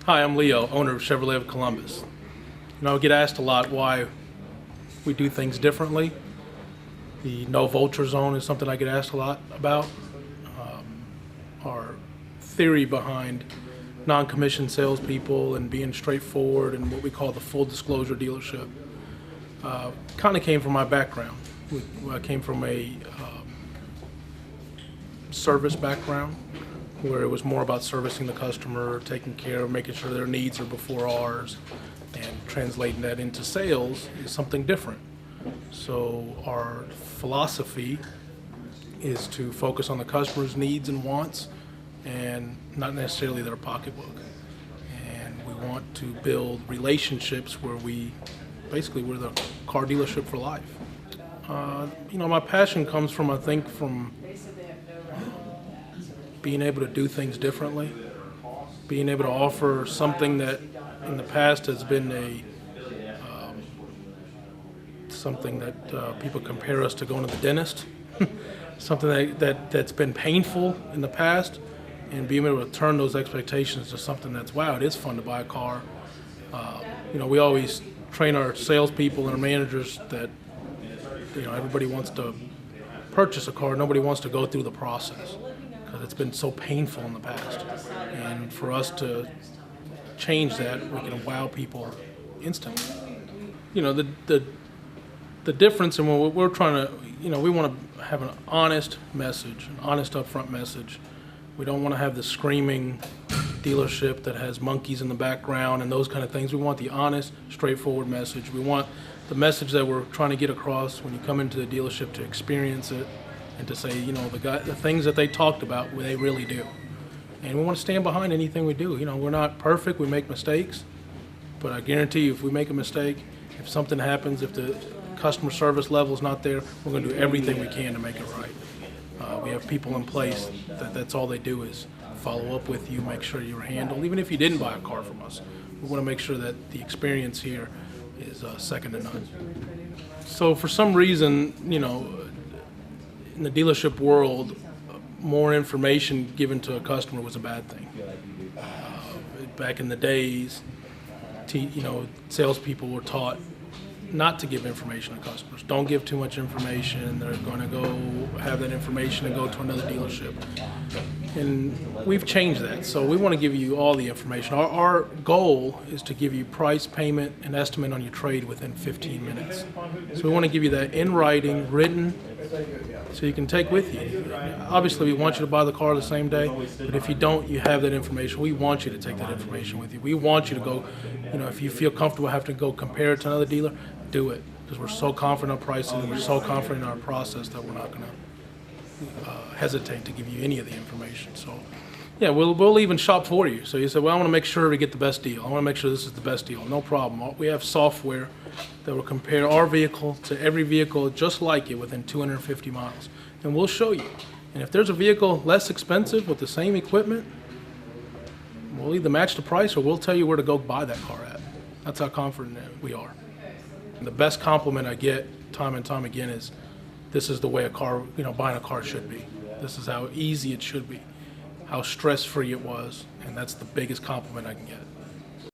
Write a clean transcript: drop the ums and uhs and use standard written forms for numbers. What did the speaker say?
Hi, I'm Leo, owner of Chevrolet of Columbus. I get asked a lot why we do things differently. The no vulture zone is something I get asked a lot about. Our theory behind non-commissioned salespeople and being straightforward and what we call the full disclosure dealership kind of came from my background. I came from a service background where it was more about servicing the customer, taking care of making sure their needs are before ours, and translating that into sales is something different. So our philosophy is to focus on the customer's needs and wants and not necessarily their pocketbook. And we want to build relationships where we're the car dealership for life. My passion comes from, I think, from being able to do things differently, being able to offer something that in the past has been something that people compare us to going to the dentist, something that's been painful in the past, and being able to turn those expectations to something that's, wow, it is fun to buy a car. We always train our salespeople and our managers that everybody wants to purchase a car, nobody wants to go through the process, because it's been so painful in the past. And for us to change that, we can wow people instantly. The difference in what we're trying to, we want to have an honest message, an honest upfront message. We don't want to have the screaming dealership that has monkeys in the background and those kind of things. We want the honest, straightforward message. We want the message that we're trying to get across when you come into the dealership to experience it and to say, the things that they talked about, they really do. And we want to stand behind anything we do. We're not perfect, we make mistakes, but I guarantee you if we make a mistake, if something happens, if the customer service level is not there, we're going to do everything we can to make it right. We have people in place that's all they do is follow up with you, make sure you're handled, even if you didn't buy a car from us. We want to make sure that the experience here is second to none. So for some reason, in the dealership world, more information given to a customer was a bad thing. Back in the days, salespeople were taught not to give information to customers. Don't give too much information. They're going to go have that information and go to another dealership. And we've changed that. So we want to give you all the information. Our goal is to give you price, payment, and estimate on your trade within 15 minutes. So we want to give you that in writing, written, so you can take with you. Obviously, we want you to buy the car the same day, but if you don't, you have that information. We want you to take that information with you. We want you to go, if you feel comfortable having to go compare it to another dealer, do it, because we're so confident in our pricing and we're so confident in our process that we're not going to hesitate to give you any of the information. So, yeah, we'll even shop for you. So you say, well, I want to make sure we get the best deal. I want to make sure this is the best deal. No problem. We have software that will compare our vehicle to every vehicle just like it within 250 miles. And we'll show you. And if there's a vehicle less expensive with the same equipment, we'll either match the price or we'll tell you where to go buy that car at. That's how confident we are. And the best compliment I get time and time again is, this is the way a car, buying a car should be. This is how easy it should be, how stress-free it was, and that's the biggest compliment I can get.